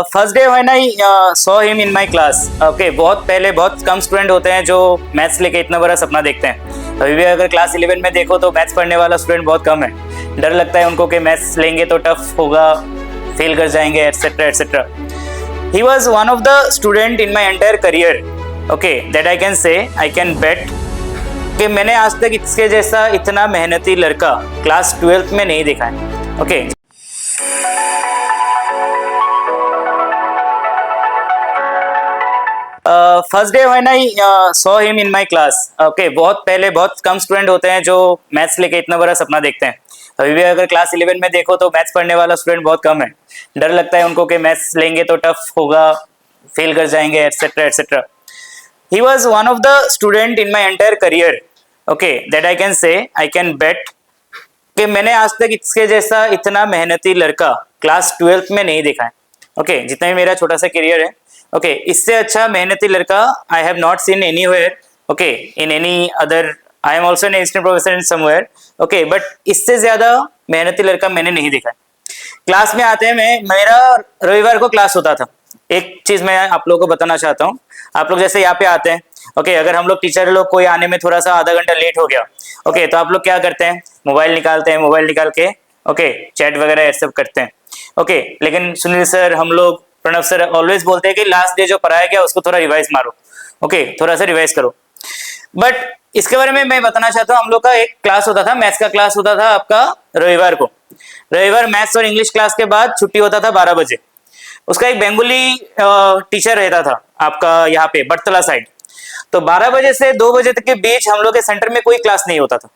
First day when I saw him in my class. Okay, बहुत पहले बहुत कम student होते हैं जो मैथ्स लेके इतना बड़ा सपना देखते हैं। अभी भी अगर क्लास 11 में देखो तो मैथ्स पढ़ने वाला स्टूडेंट बहुत कम है। डर लगता है उनको कि मैथ्स लेंगे तो टफ होगा, फेल कर जाएंगे, etcetera etcetera. He was one of the student in my entire career, okay, that I can say, I can bet कि मैंने आज तक इसके जैसा इतना मेहनती लड़का क्लास 12th में नहीं देखा है। Okay, first day when I saw him in my class. Okay, बहुत पहले बहुत कम स्टूडेंट होते हैं जो मैथ्स लेके इतना बड़ा सपना देखते हैं। अभी भी अगर क्लास 11 में देखो तो मैथ्स पढ़ने वाला स्टूडेंट बहुत कम है। डर लगता है उनको कि मैथ्स लेंगे तो टफ होगा, फेल कर जाएंगे, etcetera etcetera. He was one of the student in my entire career, okay, that I can say, I can bet कि मैंने आज तक इसके जैसा इतना मेहनती लड़का क्लास 12th में नहीं देखा है। ओके, जितना भी मेरा छोटा सा करियर है, ओके, इससे अच्छा मेहनती लड़का I have not seen anywhere, okay, in any other, I am also an assistant professor in somewhere, okay, but इससे ज्यादा मेहनती लड़का मैंने नहीं देखा है। क्लास में आते हैं, मेरा रविवार को क्लास होता था। एक चीज मैं आप लोगों को बताना चाहता हूँ। आप लोग जैसे यहाँ पे आते हैं, ओके, अगर हम लोग टीचर लोग कोई आने में थोड़ा सा आधा घंटा लेट हो गया, ओके, तो आप लोग क्या करते हैं, मोबाइल निकालते हैं, मोबाइल निकाल के ओके चैट वगैरह ये सब करते हैं। ओके, लेकिन सुनील सर, हम लोग, प्रणव सर ऑलवेज बोलते हैं कि लास्ट डे जो पढ़ाया गया उसको थोड़ा रिवाइज मारो, ओके, थोड़ा सा रिवाइज करो। बट इसके बारे में मैं बताना चाहता हूँ, हम लोग का एक क्लास होता था, मैथ्स का क्लास होता था आपका रविवार को। रविवार मैथ्स और इंग्लिश क्लास के बाद छुट्टी होता था 12 बजे। उसका एक बेंगोली टीचर रहता था आपका यहाँ पे बटतला साइड। तो 12 बजे से 2 बजे तक के बीच हम लोग के सेंटर में कोई क्लास नहीं होता था।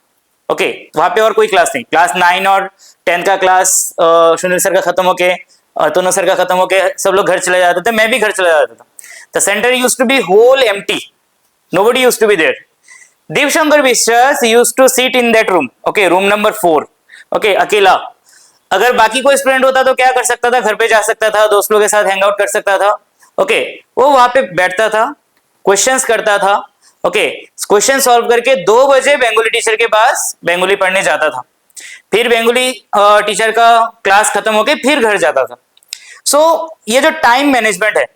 ओके, वहां पे और कोई क्लास नहीं। क्लास 9 और 10 का क्लास सुनील सर का खत्म होके, तोनो सर का खत्म होके सब लोग घर चले जाते थे, मैं भी घर चला जाता था। The centre used to be whole empty, nobody used to be there. Deep Shankar Vishwas used to sit in that room, okay, room number 4, okay, अकेला। अगर बाकी कोई स्टूडेंट होता तो क्या कर सकता था, घर पे जा सकता था, दोस्त लोगों के साथ हैंग आउट कर सकता था। ओके, वो वहां पे बैठता था, क्वेश्चंस करता था, ओके, क्वेश्चन सॉल्व करके 2 बजे बेंगोली टीचर के पास बेंगोली पढ़ने जाता था। फिर बेंगोली टीचर का क्लास खत्म होके फिर घर जाता था। सो ये जो टाइम मैनेजमेंट है,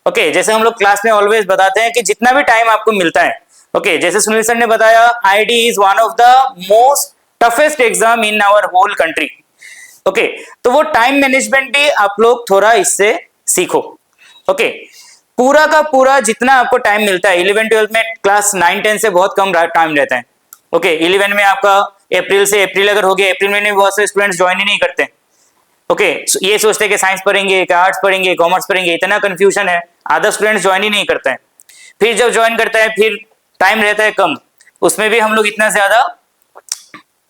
ओके, जैसे हम लोग क्लास में ऑलवेज बताते हैं कि जितना भी टाइम आपको मिलता है, ओके, जैसे सुनील सर ने बताया, ID is one of the most toughest exam in our whole country. Okay, तो वो टाइम मैनेजमेंट भी आप लोग थोड़ा इससे सीखो। ओके, पूरा का पूरा जितना आपको टाइम मिलता है, 11 12 में, क्लास 9 10 से बहुत कम टाइम रहता है। ओके, 11 में आपका अप्रैल से, अप्रैल अगर हो गया, अप्रैल में बहुत से स्टूडेंट्स ज्वाइन ही नहीं करते। ओके, ये सोचते हैं कि साइंस पढ़ेंगे, कि आर्ट्स पढ़ेंगे, कॉमर्स पढ़ेंगे, इतना कंफ्यूजन है, आधा स्टूडेंट्स ज्वाइन ही नहीं करते हैं। फिर जब ज्वाइन करता है फिर टाइम रहता है कम, उसमें भी हम लोग इतना ज्यादा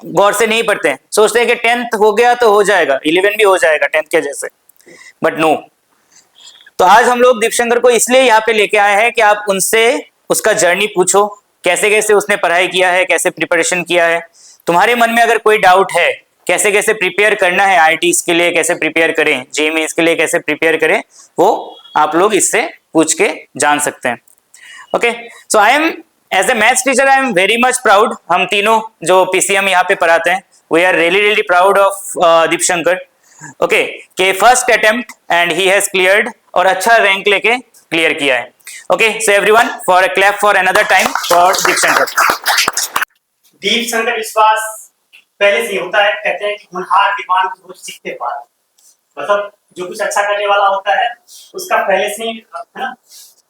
गौर से नहीं पढ़ते हैं, सोचते हैं कि 10th हो गया तो हो जाएगा, 11 भी हो जाएगा 10th के जैसे, बट नो। तो आज हम लोग दीपशंकर को इसलिए यहाँ पे लेके आए हैं कि आप उनसे उसका जर्नी पूछो, कैसे कैसे उसने पढ़ाई किया है, कैसे प्रिपरेशन किया है। तुम्हारे मन में अगर कोई डाउट है, कैसे कैसे प्रिपेयर करना है आईआईटीज के लिए, कैसे प्रिपेयर करें, जेईई के लिए कैसे प्रिपेयर करें, वो आप लोग इससे पूछ के जान सकते हैं। Okay, so I am as a maths teacher, I am very much proud. हम तीनों जो पीसीएम यहाँ पे पढ़ाते हैं, we are really really proud of Deepshankar, okay, के first attempt and he has cleared, और अच्छा रैंक लेके क्लियर किया है। Okay, so everyone for a clap for another time for Deepshankar. Deepshankar Vishwas पहले से होता है, कहते हैं कि होनहार विद्वान को सीखते पार, मतलब जो कुछ अच्छा करने वाला होता है उसका पहले से ही, है ना,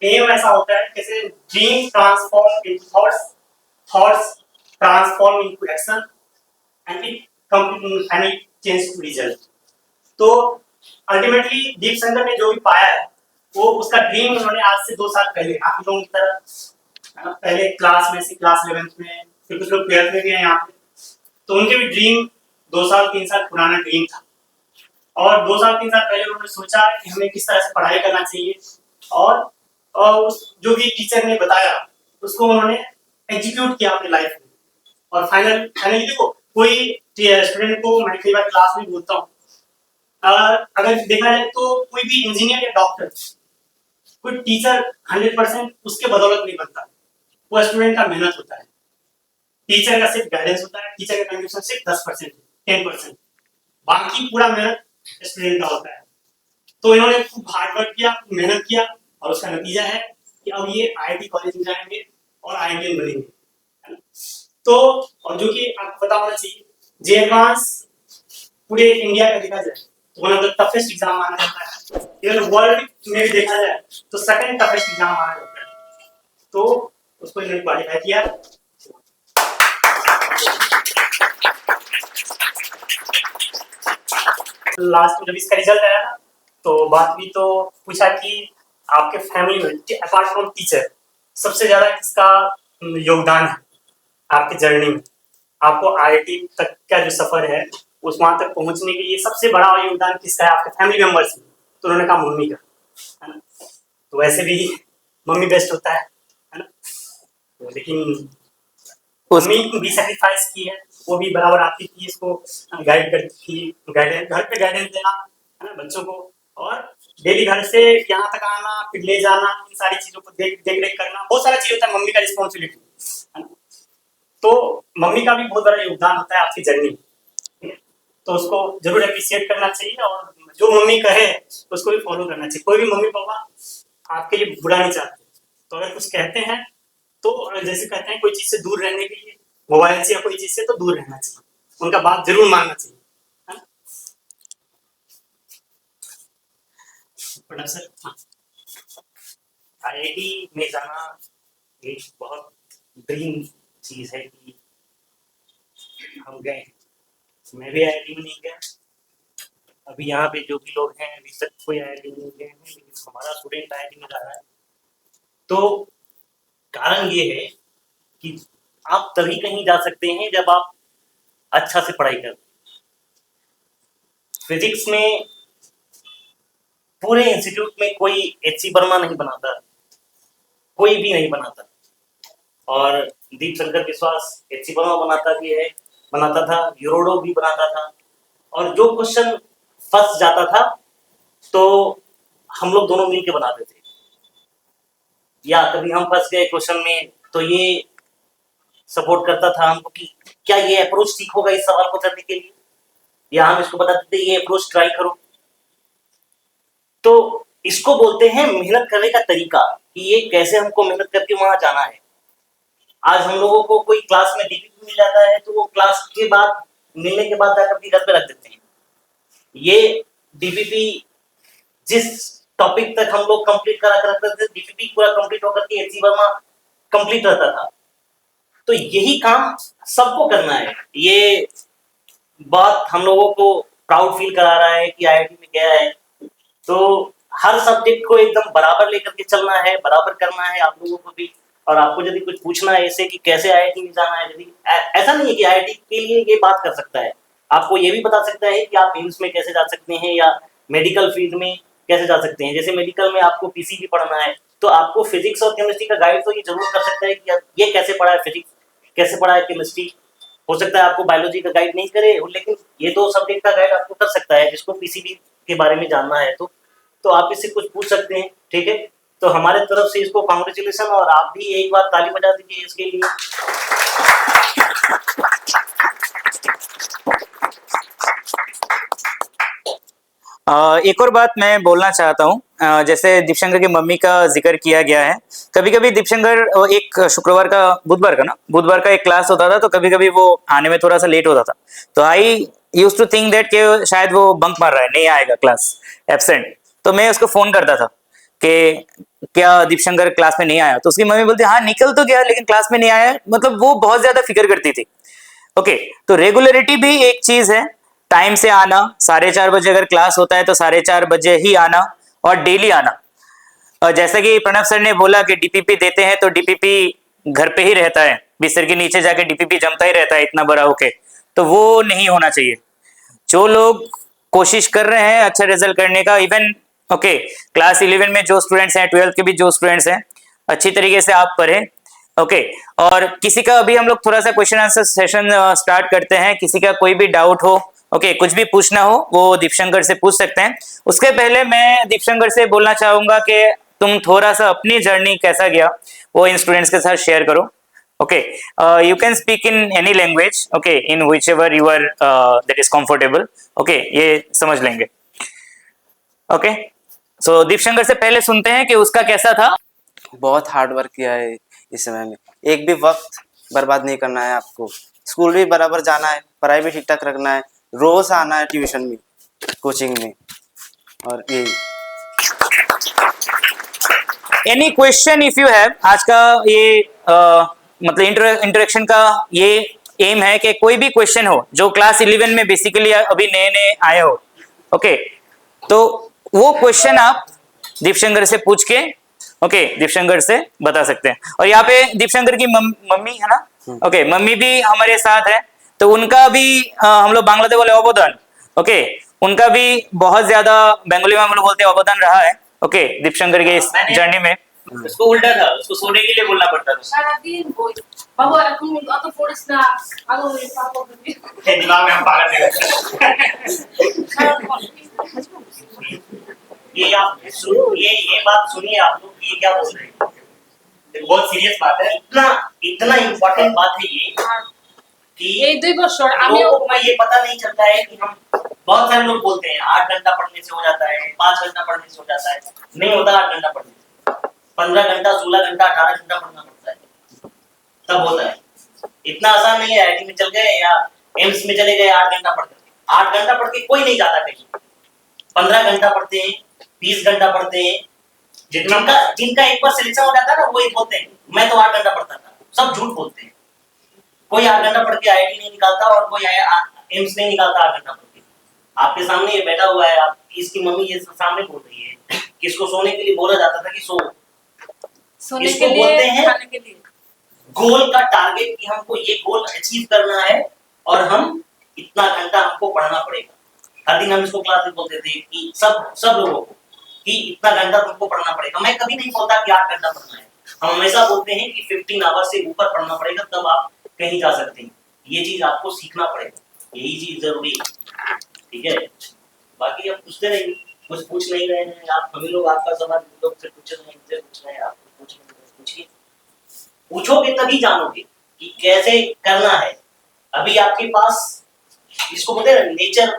एम ऐसा होता है, जैसे dream transform into thoughts, thoughts transform into action, and it change to result. तो अल्टीमेटली दीपशंकर ने जो भी पाया है वो उसका ड्रीम उन्होंने आज से 2 साल पहले, आप लोगों की तरह पहले क्लास में से, क्लास 11th में, फिर कुछ लोग 12th में भी हैं यहाँ पे, तो उनके भी ड्रीम 2 साल 3 साल पुराना ड्रीम था। और 2 साल 3 साल पहले उन्होंने सोचा कि हमें किस तरह से पढ़ाई करना चाहिए, और उस जो भी टीचर ने बताया उसको उन्होंने एग्जीक्यूट किया अपनी लाइफ में। और फाइनली देखो, कोई स्टूडेंट को मैं कई बार क्लास में बोलता हूँ, अगर देखा जाए तो कोई भी इंजीनियर या डॉक्टर, कोई टीचर 100% उसके बदौलत नहीं बनता, वो स्टूडेंट का मेहनत होता है। टीचर का सिर्फ गाइडेंस होता है, टीचर का कंट्रीब्यूशन सिर्फ 10% 10%, बाकी पूरा मेहनत स्टूडेंट का होता है। तो इन्होंने खूब हार्ड वर्क किया, मेहनत किया, और उसका नतीजा है कि अब ये आईआईटी कॉलेज में जाएंगे और आईआईटीएन बनेंगे, है ना? तो और जो कि आपको पता होना चाहिए, जे एडवांस पूरे इंडिया का देखा जाए तो one of the toughest exam माना जाता है, इवन वर्ल्ड में भी देखा जाए तो सेकंड टफेस्ट एग्जाम माना जाता है। तो उसको इन्होंने क्वालिफाई किया। लास्ट में जब इसका रिजल्ट आया ना, तो बात हुई, तो पूछा कि आपके फैमिली में अपार्ट फ्रॉम टीचर सबसे ज्यादा किसका योगदान है आपकी जर्नी में, आपको आईआईटी तक का जो सफर है उस वहां तक पहुंचने के लिए सबसे बड़ा योगदान किसका है आपके फैमिली मेंबर्स में? तो उन्होंने कहा मम्मी का, है ना? तो वैसे भी मम्मी बेस्ट होता है ना? तो लेकिन मम्मी भी सेक्रीफाइस की है, वो भी बराबर आती थी इसको गाइड करती थी, गाइडेंस घर पे गाइडेंस देना, है ना, बच्चों को, और डेली घर से यहाँ तक आना, फिर ले जाना, इन सारी चीजों को देख रेख करना, बहुत सारा चीज होता है मम्मी का रिस्पॉन्सिबिलिटी, है ना? तो मम्मी का भी बहुत बड़ा योगदान होता है आपकी जर्नी में, तो उसको जरूर अप्रिशिएट करना चाहिए, और जो मम्मी कहे उसको भी फॉलो करना चाहिए। कोई भी मम्मी पापा आपके लिए बुरा नहीं चाहते, तो अगर कुछ कहते हैं तो जैसे कहते हैं कोई चीज से दूर रहने के लिए, मोबाइल से या कोई चीज से तो दूर रहना चाहिए, उनका बात जरूर मानना चाहिए, है ना? प्रणव सर, आईआईटी में जाना एक बहुत ड्रीम चीज है कि हम गए, मैं भी आईआईटी में नहीं गया, अभी यहाँ पे जो भी लोग हैं अभी तक कोई आईआईटी में नहीं गए हैं, लेकिन हमारा स्टूडेंट आईआईटी में जा रहा है। तो कारण ये है कि आप तभी कहीं जा सकते हैं जब आप अच्छा से पढ़ाई करें। फिजिक्स में पूरे इंस्टीट्यूट में कोई एचसी वर्मा नहीं बनाता, कोई भी नहीं बनाता, और दीप शंकर विश्वास एचसी वर्मा बनाता था, यूरोडो भी बनाता था, और जो क्वेश्चन फंस जाता था तो हम लोग दोनों मिलके बनाते थे, या कभी हम फंस गए क्वेश्चन में तो ये सपोर्ट करता था हमको कि क्या ये अप्रोच ठीक होगा इस सवाल को करने के लिए, या हम इसको बताते थे ये अप्रोच ट्राई करो। तो इसको बोलते हैं मेहनत करने का तरीका, कि ये कैसे हमको मेहनत करके वहां जाना है। आज हम लोगों को कोई क्लास में डीपीपी मिल जाता है तो वो क्लास के बाद मिलने के बाद जाकर के घर पे रख देते हैं। ये डीपीपी जिस टॉपिक तक हम लोग कंप्लीट करा करते थे, डीपीपी पूरा कंप्लीट होकर के एचसी वर्मा कंप्लीट रहता था। तो यही काम सबको करना है। ये बात हम लोगों को प्राउड फील करा रहा है कि आईआईटी में गया है, तो हर सब्जेक्ट को एकदम बराबर लेकर के चलना है, बराबर करना है आप लोगों को भी। और आपको यदि कुछ पूछना है ऐसे कि कैसे आईआईटी में जाना है, यदि ऐसा नहीं है कि आईआईटी के लिए ये बात कर सकता है, आपको ये भी बता सकता है कि आप एम्स में कैसे जा सकते हैं या मेडिकल फील्ड में कैसे जा सकते हैं। जैसे मेडिकल में आपको पीसीबी पढ़ना है तो आपको फिजिक्स और केमिस्ट्री का गाइड तो ये जरूर कर सकता है कि ये कैसे पढ़ा है, फिजिक्स कैसे पढ़ा है, केमिस्ट्री। हो सकता है आपको बायोलॉजी का गाइड नहीं करे, लेकिन ये दो सब्जेक्ट का गाइड आपको कर सकता है जिसको पीसीबी के बारे में जानना है। तो आप इससे कुछ पूछ सकते हैं, ठीक है। तो हमारे तरफ से इसको कांग्रेचुलेशन, और आप भी एक बार ताली बजा दीजिए इसके लिए। एक और बात मैं बोलना चाहता हूँ, जैसे दीपशंकर की मम्मी का जिक्र किया गया है। कभी कभी दीपशंकर एक शुक्रवार का बुधवार का एक क्लास होता था, तो कभी कभी वो आने में थोड़ा सा लेट होता था। तो आई यूज टू थिंक दैट कि शायद वो बंक मार रहा है, नहीं आएगा क्लास, एब्सेंट। तो मैं उसको फोन करता था कि क्या दीपशंकर क्लास में नहीं आया, तो उसकी मम्मी बोलती हाँ निकल तो गया लेकिन क्लास में नहीं आया। मतलब वो बहुत ज्यादा फिक्र करती थी। ओके, तो रेगुलरिटी भी एक चीज है, टाइम से आना, 4:30 बजे अगर क्लास होता है तो 4:30 बजे ही आना, और डेली आना। और जैसा कि प्रणव सर ने बोला कि डीपीपी देते हैं तो डीपीपी घर पे ही रहता है, बिस्तर के नीचे जाके डीपीपी जमता ही रहता है इतना बड़ा होके, तो वो नहीं होना चाहिए। जो लोग कोशिश कर रहे हैं अच्छा रिजल्ट करने का, इवन ओके क्लास 11 में जो स्टूडेंट्स हैं, 12th के भी जो स्टूडेंट्स हैं, अच्छी तरीके से आप पढ़ें। ओके, और किसी का अभी हम लोग थोड़ा सा क्वेश्चन आंसर सेशन स्टार्ट करते हैं। किसी का कोई भी डाउट हो, ओके कुछ भी पूछना हो, वो दीपशंकर से पूछ सकते हैं। उसके पहले मैं दीपशंकर से बोलना चाहूंगा कि तुम थोड़ा सा अपनी जर्नी कैसा गया वो इन स्टूडेंट्स के साथ शेयर करो। Okay, you can speak in any language, okay in whichever you are that is comfortable. Okay, ये समझ लेंगे। ओके, सो दीपशंकर से पहले सुनते हैं कि उसका कैसा था। बहुत हार्ड वर्क किया है इस समय में। एक भी वक्त बर्बाद नहीं करना है आपको। स्कूल भी बराबर जाना है, पढ़ाई भी ठीक ठाक रखना है, रोज आना है ट्यूशन में, कोचिंग में, और यही। Any question if you have. आज का ये मतलब इंटरेक्शन का ये एम है कि कोई भी क्वेश्चन हो जो क्लास 11 में बेसिकली अभी नए नए आए हो, ओके, तो वो क्वेश्चन आप दीपशंकर से पूछ के, ओके, दीपशंकर से बता सकते हैं। और यहाँ पे दीपशंकर की मम्मी है ना, ओके, मम्मी भी हमारे साथ है, तो उनका भी हम लोग बांग्लादेश बोले अवदान, ओके, उनका भी बहुत ज्यादा बेंगोली में हम लोग बोलते हैं अवदान रहा है, ओके, दीपशंकर के इस जर्नी में। उसको उल्टा था, उसको सोने के लिए बोलना पड़ता था। সারাদিন বই বাবা এখন অত পড়িস না আলো পাবো दिमाग में हम पागल नहीं ये आप ये बात सुनिए आप लोग, ये क्या बोल रहे हैं, ये बहुत सीरियस बात है। इतना इतना इम्पोर्टेंट बात है ये कि এই 2 বছর আমিও लोगों में ये पता नहीं चलता है कि हम, बहुत सारे लोग बोलते हैं 8 घंटा पढ़ने से हो जाता है, 5 घंटा पढ़ने से हो जाता है। नहीं होता 8 घंटा पढ़ने से, 15 घंटा, 16 घंटा, 18 घंटा पढ़ना पड़ता है, तब होता है। इतना आसान नहीं है आईटी में चल गए या एम्स में चले गए 8 घंटा पढ़ के। 8 घंटा पढ़ के कोई नहीं जाता कहीं। 15 घंटा पढ़ते हैं, 20 घंटा पढ़ते हैं। जिनका एक बार सिलेक्शन हो जाता है ना, वही बोलते हैं मैं तो 8 घंटा पढ़ता था। सब झूठ बोलते हैं। कोई 8 घंटा पढ़ के आईआईटी नहीं निकालता और कोई एम्स नहीं निकालता 8 घंटा पढ़ के। आपके सामने ये बैठा हुआ है, आप इसकी मम्मी ये सामने बोल रही है कि इसको सोने के लिए बोला जाता था कि सो। सोने इसको के लिए बोलते हैं खाने के लिए गोल का टारगेट कि हमको ये गोल अचीव करना है और हम इतना घंटा हमको पढ़ना पड़ेगा। हर दिन हम इसको क्लास में बोलते थे कि सब लोगों को कि इतना घंटा तुमको पढ़ना पड़ेगा। मैं कभी नहीं बोलता कि 8 घंटा पढ़ना है। हम हमेशा बोलते हैं कि 15 आवर से ऊपर पढ़ना पड़ेगा, तब आप कहीं जा सकते हैं। ये चीज आपको सीखना पड़ेगा, यही चीज जरूरी है, ठीक है। बाकी आप पूछते रहिए, कुछ पूछ नहीं रहे हैं आप, हम लोग आपका सवाल लोग से पूछ रहे हैं, इनसे पूछ रहे हैं, आप पूछ नहीं रहे, पूछिए। पूछोगे तभी जानोगे कि कैसे करना है। अभी आपके पास इसको बोलते हैं नेचर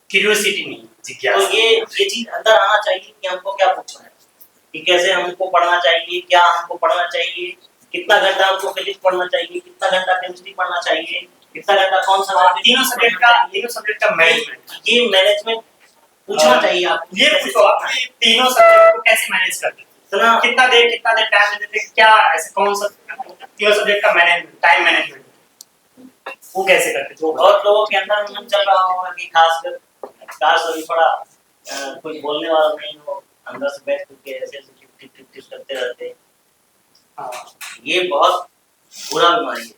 क्यूरियोसिटी नहीं, तो ये चीज अंदर आना चाहिए कि हमको क्या पूछना है, कि कैसे हमको पढ़ना चाहिए, क्या हमको पढ़ना चाहिए, कितना घंटा हमको फिजिक्स पढ़ना चाहिए, कितना घंटा केमिस्ट्री पढ़ना चाहिए, कितना घंटा कौन सा तीनों सब्जेक्ट का मैनेजमेंट, ये मैनेजमेंट पूछना चाहिए आपको। ये पूछो आप तीनों सब्जेक्ट को कैसे मैनेज करते हैं, कितना देर टाइम देते हैं, क्या ऐसे कौन सा तीनों सब्जेक्ट का मैनेजमेंट, टाइम मैनेजमेंट वो कैसे करते हैं। बहुत लोगों के अंदर मन चल रहा होगा कि खासकर थोड़ा कोई बोलने वाला नहीं हो, अंदर से बैठ के ऐसे टिप करते रहते हैं। ये बहुत बुरा बीमारी है।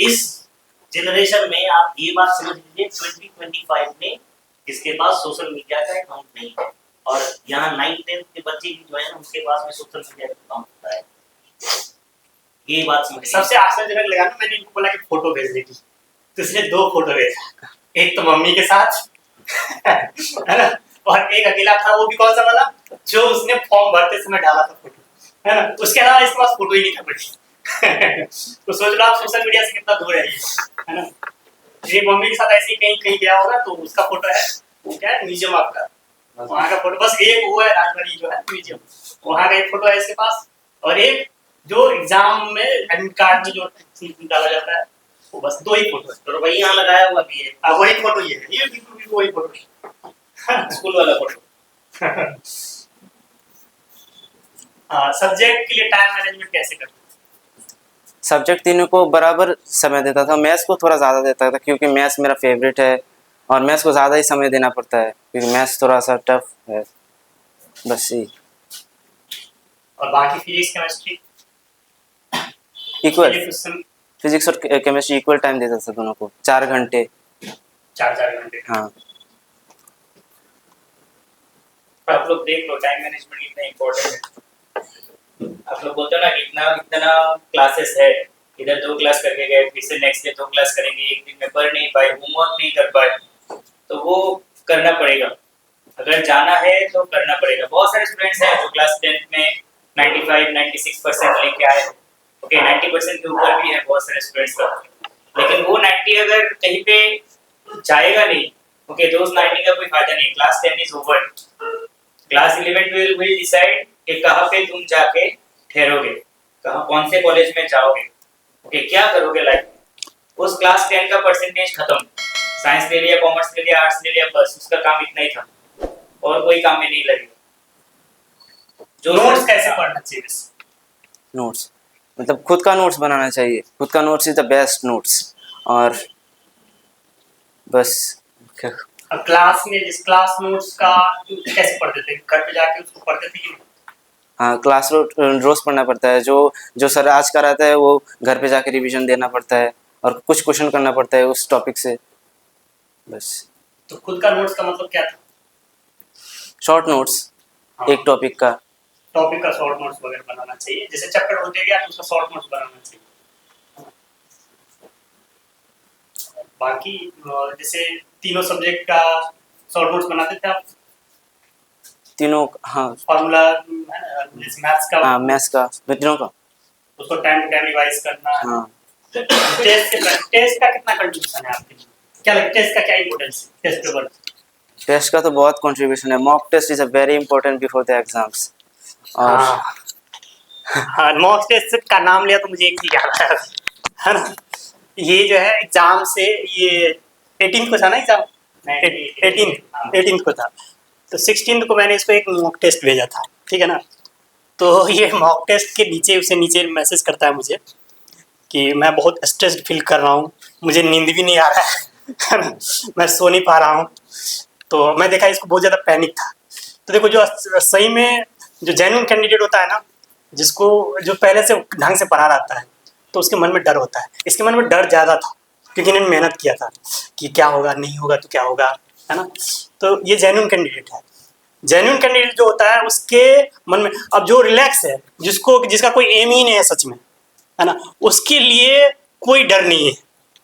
इस जनरेशन में आप ये बात समझ लीजिए, 2025 में जिसके पास सोशल मीडिया का अकाउंट नहीं है, और यहाँ 9th-10th के बच्चे भी जो है उनके पास में सोशल मीडिया का अकाउंट होता है। ये बात समझ। सबसे आश्चर्यजनक लगा ना, मैंने इनको बोला कि फोटो भेजने की, तो इसने 2 फोटो भेजा, एक तो मम्मी के साथ है ना, और एक अकेला था, वो भी कौन सा वाला जो उसने फॉर्म भरते समय डाला था फोटो, है ना। उसके अलावा इसके पास फोटो ही नहीं था बड़ी। तो सोच लो आप सोशल मीडिया से कितना दूर है ना। ये मम्मी के साथ ऐसे ही कहीं गया होगा, तो उसका फोटो है, वो क्या है, म्यूजियम आपका, वहाँ का फोटो बस एक वो है, राजबाड़ी जो है म्यूजियम, वहाँ का एक फोटो है इसके पास, और एक जो एग्जाम में एडमिट कार्ड में जो डाला जाता है, वो बस 2 ही फोटो है। तो वही यहाँ लगाया हुआ भी है, वही फोटो ये है, ये बिल्कुल वही फोटो है, स्कूल वाला फोटो। सब्जेक्ट के लिए टाइम मैनेजमेंट कैसे करते हैं? सब्जेक्ट तीनों को बराबर समय देता था। मैथ्स को थोड़ा ज़्यादा देता था क्योंकि मैथ्स मेरा फेवरेट है, और मैथ्स को ज़्यादा ही समय देना पड़ता है क्योंकि मैथ्स थोड़ा सा टफ है, बस ही। और बाकी फिजिक्स केमिस्ट्री इक्वल, फिजिक्स और केमिस्ट्री इक्वल टाइम देता था दोनों को, 4 घंटे। 4 घंटे। हाँ। आप लोग देख लो, टाइम मैनेजमेंट कितना इम्पोर्टेंट है। आप लोग बोलते हो ना कि इतना क्लासेस है, इधर 2 क्लास करके गए, फिर से नेक्स्ट डे 2 क्लास करेंगे, एक दिन में पढ़ नहीं पाए, होमवर्क नहीं कर पाए, तो वो करना पड़ेगा। अगर जाना है तो करना पड़ेगा। बहुत सारे स्टूडेंट्स हैं जो क्लास 10th में 95-96% लेके आए, ओके, 90% के ऊपर भी है बहुत सारे स्टूडेंट्स का, लेकिन वो 90 अगर कहीं पे जाएगा नहीं, ओके, तो उस 90 का कोई फायदा नहीं। Class 10 is over. Class 11 will decide कि कहाँ पे तुम जाके ठहरोगे, कहाँ कौन से कॉलेज में जाओगे, ओके, क्या करोगे लाइफ में। उस क्लास 10 का परसेंटेज खत्म। साइंस ले लिया, कॉमर्स ले लिया, आर्ट्स ले लिया, बस उसका काम इतना ही था और कोई काम में नहीं लगेगा। जो नोट्स कैसे पढ़ना चाहिए? नोट्स मतलब खुद का नोट्स बनाना चाहिए। खुद का notes is the best notes. और बस अब क्लास में जिस क्लास नोट्स का कैसे पढ़ते थे? घर पे जाके उसको पढ़ते थे कि नहीं? हाँ, क्लास रोज पढ़ना पड़ता है। जो सर आज कराता है वो घर पे जाके रिवीजन देना पड़ता है और कुछ क्वेश्चन करना पड़ता है उस टॉपिक से, बस। तो खुद का नोट्स का मतलब क्या था? शॉर्ट नोट्स हाँ। एक टॉपिक का। टॉपिक का शॉर्ट नोट्स वगैरह बनाना चाहिए। जैसे चैप्टर होते गया तो उसका शॉर्ट नोट्स बनाना चाहिए। बाकी जैसे तीनों सब्जेक्ट का शॉर्ट नोट्स बनाते थे आप? तीनों, हाँ। फॉर्मूला जैसे मैथ्स का, हाँ, मैथ्स का, तीनों का। उसको टाइम टू टाइम रिवाइज करना। हाँ। टेस्ट का कितना कंट्रीब्यूशन है आपके लिए? क्या लगता है टेस्ट का क्या इंपॉर्टेंस है टेस्ट पेपर? टेस्ट का तो बहुत कंट्रीब्यूशन है। Mock test is a very important before the exams. और हाँ, मॉक टेस्ट का नाम लिया तो मुझे एक चीज याद आया, है ना। ये जो है एग्जाम से, ये 18 को था ना एग्जाम? 18 को था। तो 16 को मैंने इसको एक मॉक टेस्ट भेजा था, ठीक है ना। तो ये मॉक टेस्ट के नीचे उसे नीचे मैसेज करता है मुझे कि मैं बहुत स्ट्रेस्ड फील कर रहा हूँ, मुझे नींद भी नहीं आ रहा है ना, मैं सो नहीं पा रहा हूँ। तो मैं देखा इसको बहुत ज़्यादा पैनिक था। तो देखो जो सही में जो जेन्युइन कैंडिडेट होता है ना, जिसको जो पहले से ढंग से पढ़ा रहता है, तो उसके मन में डर होता है। इसके मन में डर ज़्यादा था क्योंकि इन्होंने मेहनत किया था कि क्या होगा, नहीं होगा तो क्या होगा, है ना। तो ये जेन्युइन कैंडिडेट है। जेन्युइन कैंडिडेट जो होता है उसके मन में, अब जो रिलैक्स है, जिसका कोई एम ही नहीं है सच में, है ना, उसके लिए कोई डर नहीं है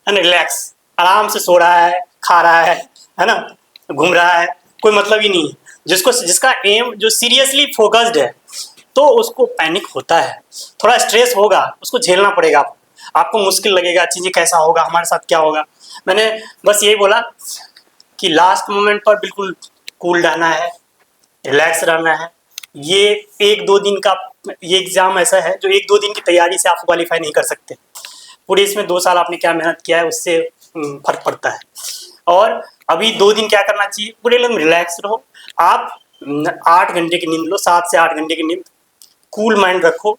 ना। रिलैक्स, आराम से सो रहा है, खा रहा है ना, घूम रहा है, कोई मतलब ही नहीं है। जिसका एम जो सीरियसली फोकस्ड है, तो उसको पैनिक होता है, थोड़ा स्ट्रेस होगा, उसको झेलना पड़ेगा। आपको मुश्किल लगेगा, चीज़ें कैसा होगा, हमारे साथ क्या होगा। मैंने बस यही बोला कि लास्ट मोमेंट पर बिल्कुल कूल रहना है, रिलैक्स रहना है। ये एक दो दिन का ये एग्ज़ाम ऐसा है जो एक दो दिन की तैयारी से आप क्वालिफाई नहीं कर सकते। पूरे इसमें 2 साल आपने क्या मेहनत किया है उससे फर्क पड़ता है। और अभी 2 दिन क्या करना चाहिए, पूरे एकदम रिलैक्स रहो। आप 8 घंटे की नींद लो, 7 से 8 घंटे की नींद, कूल माइंड रखो।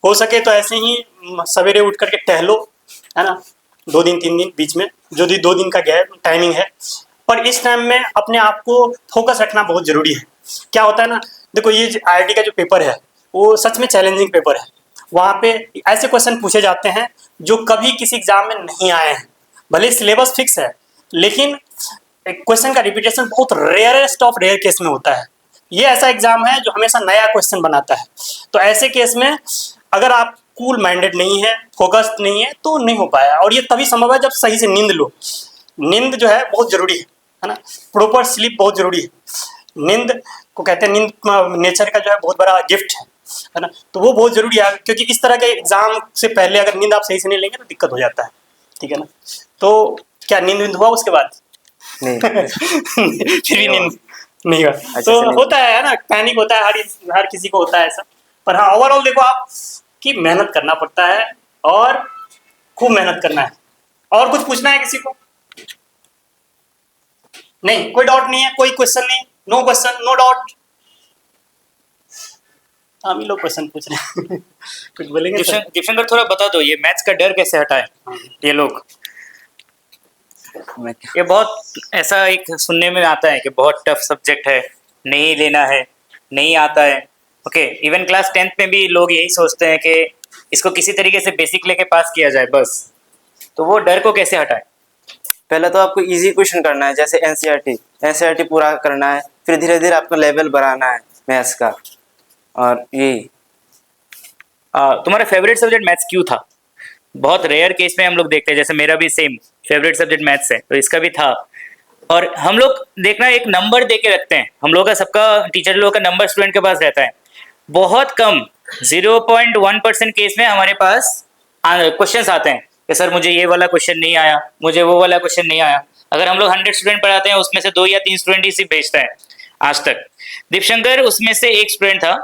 हो सके तो ऐसे ही सवेरे उठ करके टहलो, है ना, 2 दिन 3 दिन बीच में, जो 2 दिन का गैप टाइमिंग है। पर इस टाइम में अपने आप को फोकस रखना बहुत ज़रूरी है। क्या होता है ना, देखो ये IIT का जो पेपर है वो सच में चैलेंजिंग पेपर है। वहाँ पे ऐसे क्वेश्चन पूछे जाते हैं जो कभी किसी एग्जाम में नहीं आए हैं। भले सिलेबस फिक्स है, लेकिन क्वेश्चन का रिपीटेशन बहुत रेयरेस्ट ऑफ रेयर केस में होता है। ये ऐसा एग्जाम है जो हमेशा नया क्वेश्चन बनाता है। तो ऐसे केस में अगर आप कूल माइंडेड नहीं है, फोकस्ड नहीं है, तो नहीं हो पाया। और ये तभी संभव है जब सही से नींद लो। नींद जो है बहुत ज़रूरी है ना, प्रॉपर स्लीप बहुत ज़रूरी है। नींद को कहते हैं, नींद नेचर का जो है बहुत बड़ा गिफ्ट है ना। तो वो बहुत ज़रूरी है, क्योंकि इस तरह के एग्जाम से पहले अगर नींद आप सही से नहीं लेंगे तो दिक्कत हो जाता है, ठीक है ना। तो क्या नींद हुआ उसके बाद? नहीं। फिर भी नींद नहीं हुआ। अच्छा तो से नहीं। होता है ना, पैनिक होता है, हर किसी को होता है ऐसा। पर हाँ, ओवरऑल देखो आप कि मेहनत करना पड़ता है और खूब मेहनत करना है। और कुछ पूछना है किसी को? नहीं, कोई डाउट नहीं है, कोई क्वेश्चन नहीं? No question, no doubt. हम ही लोग क्वेश्चन पूछ रहे हैं। कुछ बोलेंगे सर? दीपशन सर थोड़ा बता दो, ये मैथ्स का डर कैसे हटाए ये लोग? मैं ये बहुत ऐसा एक सुनने में आता है कि बहुत टफ सब्जेक्ट है, नहीं लेना है, नहीं आता है। ओके, इवन क्लास 10th में भी लोग यही सोचते हैं कि इसको किसी तरीके से बेसिक लेके पास किया जाए बस। तो वो डर को कैसे हटाए? पहले तो आपको इजी क्वेश्चन करना है, जैसे एनसीईआरटी पूरा करना है, फिर धीरे धीरे आपको लेवल बढ़ाना है मैथ्स का। और यही तुम्हारा फेवरेट सब्जेक्ट मैथ्स क्यों था? बहुत रेयर केस में हम लोग देखते हैं, जैसे मेरा भी सेम फेवरेट सब्जेक्ट मैथ्स है, तो इसका भी था। और हम लोग देखना एक नंबर दे के रखते हैं, हम लोग का सबका टीचर लोगों का नंबर स्टूडेंट के पास रहता है। बहुत कम 0.1% केस में हमारे पास क्वेश्चंस आते हैं कि सर मुझे ये वाला क्वेश्चन नहीं आया, मुझे वो वाला क्वेश्चन नहीं आया। अगर हम लोग 100 स्टूडेंट पढ़ाते हैं उसमें से 2 या 3 स्टूडेंट ही सिर्फ भेजता है आज तक। दीपशंकर उसमें से एक स्टूडेंट था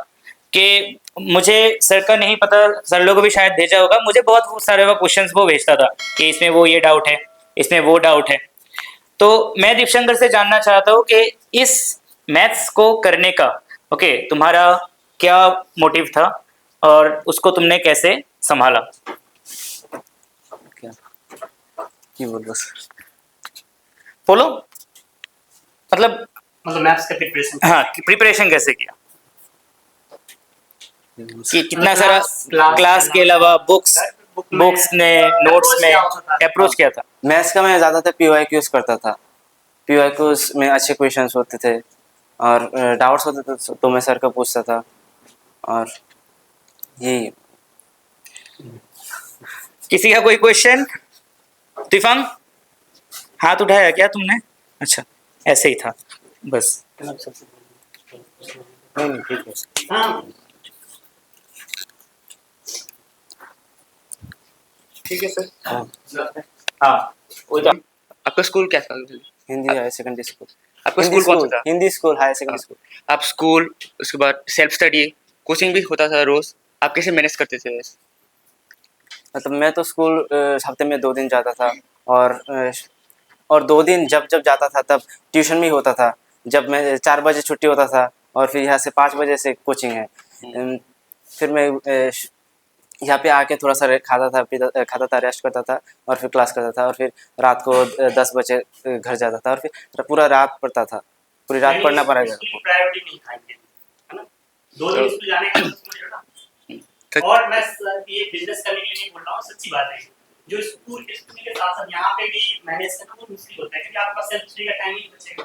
कि मुझे सर का नहीं पता, सर लोगों को भी शायद भेजा होगा, मुझे बहुत सारे वो क्वेश्चंस वो भेजता था कि इसमें वो ये डाउट है, इसमें वो डाउट है। तो मैं दीपशंकर से जानना चाहता हूँ कि इस मैथ्स को करने का ओके तुम्हारा क्या मोटिव था और उसको तुमने कैसे संभाला? क्या की बोल रहा सर? बोलो, मतलब मैथ्स का प्रिपरेशन। हाँ, प्रिपरेशन कैसे किया कि कितना सारा क्लास के अलावा बुक्स में, नोट्स में अप्रोच किया था? मैथ्स का मैं ज़्यादातर PYQs करता था। PYQs में अच्छे क्वेश्चंस होते थे और डाउट्स होते थे तो मैं सर का पूछता था। और यही किसी का कोई क्वेश्चन? तिफंग हाथ उठाया क्या तुमने? अच्छा, ऐसे ही था बस। नहीं ठीक है। हाँ ठीक है सर। हाँ वो तो आपका स्कूल क्या था? Hindi higher secondary school. आपका हिंदी स्कूल कौन सा था? Hindi school higher secondary school. आप स्कूल, उसके बाद सेल्फ स्टडी, कोचिंग भी होता था रोज, आप कैसे मैनेज करते थे? मतलब मैं तो स्कूल हफ्ते में 2 दिन जाता था और 2 दिन जब जाता था तब ट्यूशन भी होता था। जब मैं 4 बजे छुट्टी होता था और फिर यहाँ से 5 बजे से कोचिंग है। फिर मैं यहाँ पे आके थोड़ा सा खाता था, रेस्ट करता था और फिर क्लास करता था और फिर रात को 10 बजे घर जाता था और फिर पूरा रात पढ़ता था। पूरी रात पढ़ना पड़ेगा। प्रायोरिटी नहीं खाएंगे, है ना? 2 दिन स्कूल जाने का समझ रहे हो तो- ना? और मैं ये बिजनेस करने के लिए नहीं बोल रहा हूँ, सच्ची बात है। जो स्कूल के साथ साथ यहाँ पे भी मैनेज करना बहुत मुश्किल होता है क्योंकि आपका सेल्फ स्टडी का टाइम नहीं बचेगा।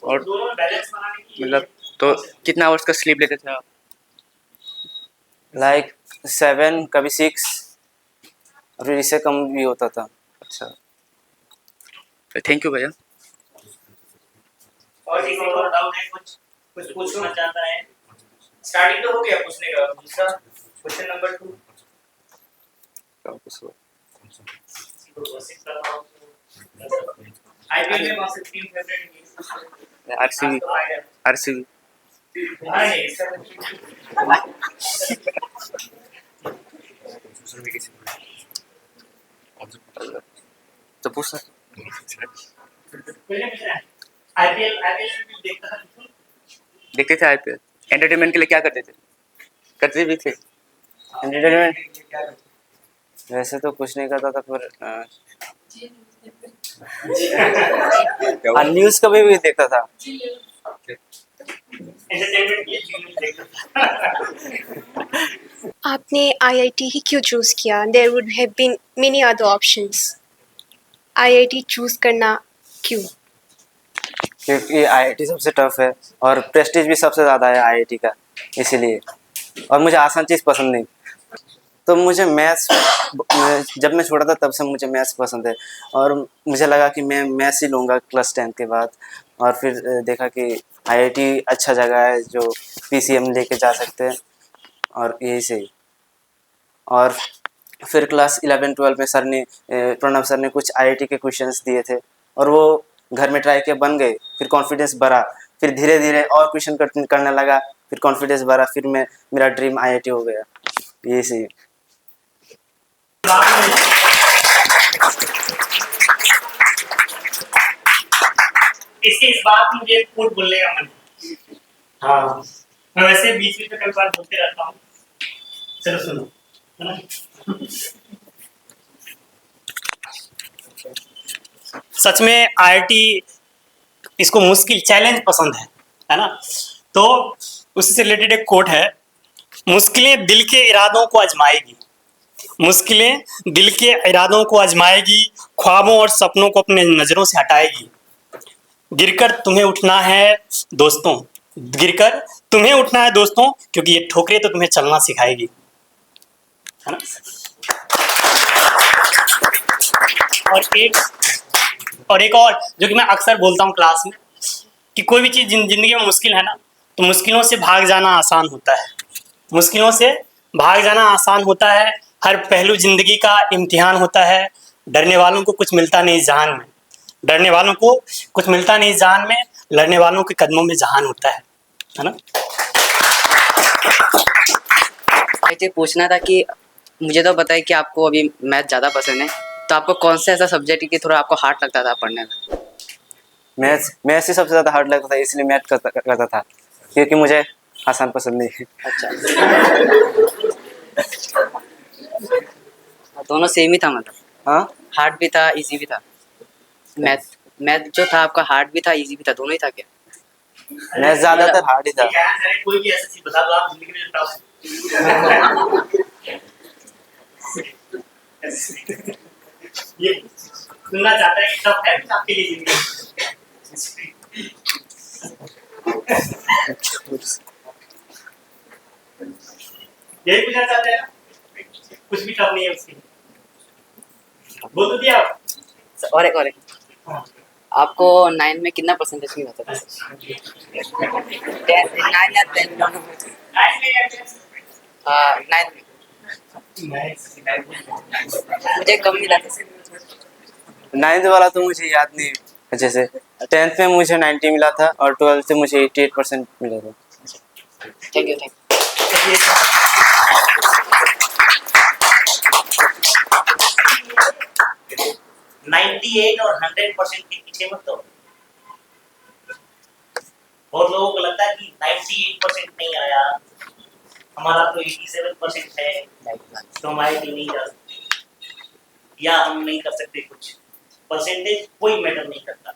और दोनों में बैलेंस बनाने की मतलब तो कितना आवर्स का स्लीप लेते थे आप? लाइक 7 कभी 6 और फिर इससे कम भी होता था। अच्छा, थैंक यू भैया। और किसी को डाउट है? कुछ पूछना चाहता है? स्टार्टिंग तो हो गया पूछने का। दूसरा क्वेश्चन नंबर 2 आईपीएल में कौन सी टीम फेवरेट है? आरसीबी। आरसीबी। तो पूछ सकते। आईपीएल देखता था। देखते थे आईपीएल। एंटरटेनमेंट के लिए क्या करते थे? करते भी थे। एंटरटेनमेंट वैसे तो कुछ नहीं करता था पर न्यूज़ कभी भी देखता था। एंटरटेनमेंट के लिए देखता था। आपने IIT ही क्यों चूज़ किया? There would have been many other options. IIT choose करना क्यों? क्योंकि IIT सबसे टफ है और प्रेस्टीज भी सबसे ज़्यादा है IIT का, इसीलिए। और मुझे आसान चीज़ पसंद नहीं। तो मुझे मैथ्स, जब मैं छोटा था तब से मुझे मैथ्स पसंद है और मुझे लगा कि मैं मैथ्स ही लूँगा क्लास 10 के बाद। और फिर देखा कि IIT अच्छा जगह है जो PCM लेके जा सकते हैं और यही से। और फिर क्लास 11-12 में प्रणव सर ने कुछ IIT के क्वेश्चंस दिए थे और वो घर में ट्राई किया, बन गए। फिर कॉन्फिडेंस बढ़ा, फिर धीरे धीरे और क्वेश्चन करने लगा, फिर कॉन्फिडेंस बढ़ा, फिर मेरा ड्रीम IIT हो गया। यही से। इस बात में मुझे कोट बोलने का मन है। हाँ, मैं वैसे बीच में कई बार बोलते रहता हूँ। चलो सुनो, है ना? सच में IIT इसको मुश्किल चैलेंज पसंद है ना? तो उससे रिलेटेड एक कोट है, मुश्किलें दिल के इरादों को आजमाएगी, मुश्किलें दिल के इरादों को आजमाएगी, ख्वाबों और सपनों को अपने नज़रों से हटाएगी। गिरकर तुम्हें उठना है दोस्तों, गिरकर तुम्हें उठना है दोस्तों, क्योंकि ये ठोकरें तो तुम्हें चलना सिखाएगी, है ना? और एक और जो कि मैं अक्सर बोलता हूँ क्लास में, कि कोई भी चीज़ जिंदगी में मुश्किल है ना, तो मुश्किलों से भाग जाना आसान होता है। मुश्किलों से भाग जाना आसान होता है, हर पहलू जिंदगी का इम्तिहान होता है। डरने वालों को कुछ मिलता नहीं जहान में, डरने वालों को कुछ मिलता नहीं जहान में, लड़ने वालों के कदमों में जहान होता है ना। मुझे पूछना था कि मुझे तो पता है कि आपको अभी मैथ ज़्यादा पसंद है, तो आपको कौन सा ऐसा सब्जेक्ट है कि थोड़ा आपको हार्ड लगता था पढ़ने में? मैथ्स ही सबसे ज़्यादा हार्ड लगता था, इसलिए मैथ करता था, क्योंकि मुझे आसान पसंद नहीं है। अच्छा। दोनों सेम ही था मतलब? हाँ, हार्ड भी था, इजी भी था? मैथ मैथ जो था आपका हार्ड भी था, इजी भी था, दोनों ही था क्या? मैथ ज़्यादातर हार्ड ही था। ये कहना चाह रहे हैं, कोई भी ऐसी चीज बता दो आप जिंदगी में टॉप। ये सुनना चाहता है कि टॉप है आपके लिए जिंदगी में। यही पूछना चाहते हैं ना? कुछ भी टॉप नहीं है उसकी। बोल तो दिया आप। और एक आपको 9 में कितना परसेंटेज मिला था? 9 या 10 दोनों में? 9 में मुझे कम मिला था। 9th वाला तो मुझे याद नहीं अच्छे से। 10th में मुझे 90 मिला था और 12th से मुझे 88% मिला था। Thank you. 98 और 100% के पीछे मत दो। बहुत लोगों को लगता है कि 98% नहीं आया, हमारा तो 87% है, तो हमारे लिए नहीं जा सकते या हम नहीं कर सकते कुछ। परसेंटेज कोई मैटर नहीं करता,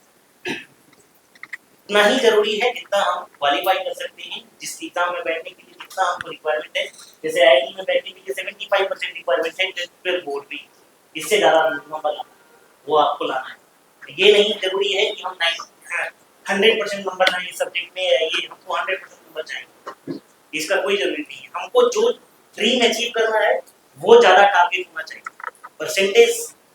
उतना ही जरूरी है जितना हम क्वालिफाई कर सकते हैं। जिस एग्जाम में बैठने के लिए जितना हमको रिक्वायरमेंट है, जैसे आईआईटी में बैठने के लिए 75% रिक्वायरमेंट है, फिर बोर्ड भी इससे ज़्यादा नंबर लाना, वो आपको लाना है। ये नहीं जरूरी है कि हम 100% नंबर लाएं इस सब्जेक्ट में, ये हमको 100% नंबर चाहिए, इसका कोई जरूरी नहीं है। हमको जो ड्रीम अचीव करना है वो ज़्यादा टारगेट होना चाहिए। परसेंटेज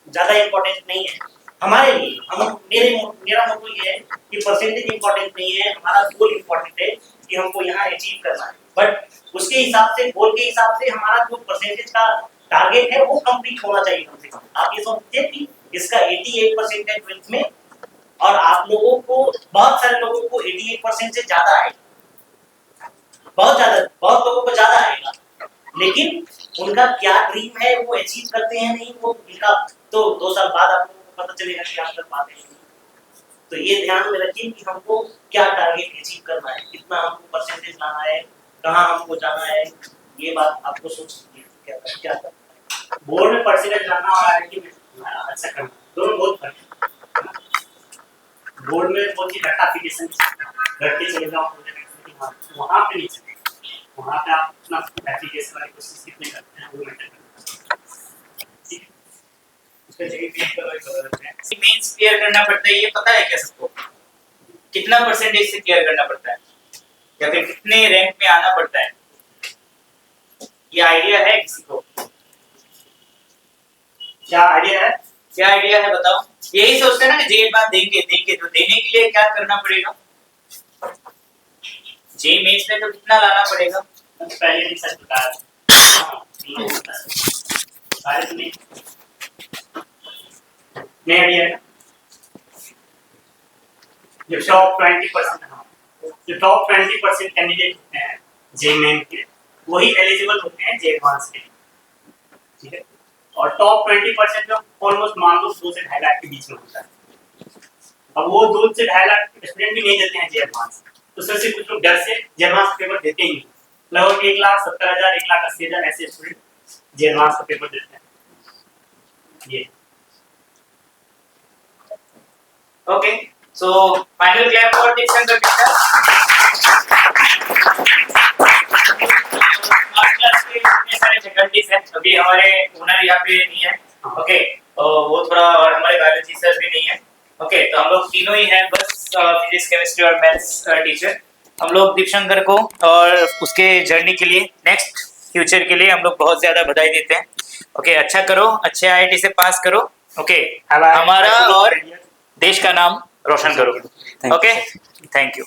ज़्यादा इम्पोर्टेंट नहीं है हमारे लिए। मेरा मोटो ये है कि परसेंटेज इम्पोर्टेंट नहीं है, हमारा गोल इम्पोर्टेंट है कि हमको यहाँ अचीव करना है। बट उसके हिसाब से, गोल के हिसाब से हमारा जो परसेंटेज का टारगेट है वो कंप्लीट होना चाहिए कम से कम। आप ये सोचिए कि इसका 88% है 12th में, और आप लोगों को, बहुत सारे लोगों को 88% से ज्यादा आएगा, बहुत लोगों को ज्यादा आएगा, लेकिन उनका क्या ड्रीम है वो अचीव करते हैं नहीं, वो उनका तो 2 साल बाद आप लोगों को पता चलेगा कि आप कर पाते हैं। तो ये ध्यान में रखिए कि हमको क्या टारगेट अचीव करना है, कितना हमको परसेंटेज लाना है, कहाँ हमको जाना है, ये बात आपको सोचनी है। क्या करना है, बोर्ड में परसेंटेज लाना और आईआईटी में अच्छा करना, दोनों बहुत फर्क है। बोर्ड में बहुत ही डाटा एप्लीकेशन घर के चले जाओ, वहाँ पे नहीं चले, वहाँ पे आप अपना एप्लीकेशन वाली कोशिश कितने करते हैं वो मैटर करता है। उसका जगह मेंस क्लियर करना पड़ता है, ये पता है क्या सबको? कितना परसेंटेज से क्लियर करना पड़ता है या फिर कितने रैंक में आना पड़ता है? ये आइडिया है किसी को? क्या आइडिया है? क्या आइडिया है बताओ? यही सोचते हैं ना कि जेई बात देंगे, तो देने के लिए क्या करना पड़ेगा? जेई मेंस में तो कितना लाना पड़ेगा? पहले भी सच बता सारे नहीं आइडिया है। जो टॉप 20%, हाँ, जो टॉप 20% कैंडिडेट होते हैं जेई मेन के, वही एलिजिबल होते हैं जेई एडवांस के, ठीक है। और टॉप 20% जो ऑलमोस्ट मान लो 2 से 2.5 लाख के बीच में होता है। अब वो 2 से 2.5 लाख स्टूडेंट भी नहीं देते हैं जेई एडवांस, तो सबसे कुछ लोग डर से जेई एडवांस पेपर देते ही नहीं। लगभग 1,70,000 1,80,000 ऐसे स्टूडेंट जेई एडवांस का पेपर देते हैं। ये okay, so final clap for diction का टीचर। आज क्लास के इतने सारे फैकल्टीज हैं, अभी हमारे ओनर यहाँ पे नहीं है, ओके, वो थोड़ा, और हमारे बायोलॉजी सर भी नहीं है, ओके, तो हम लोग तीनों ही हैं बस, फिजिक्स केमिस्ट्री और मैथ्स टीचर। हम लोग दीपशंकर को और उसके जर्नी के लिए, नेक्स्ट फ्यूचर के लिए हम लोग बहुत ज्यादा बधाई देते हैं। ओके, अच्छा करो, अच्छे आईआईटी से पास करो, ओके, हमारा और देश का नाम रोशन करो। Okay, thank you.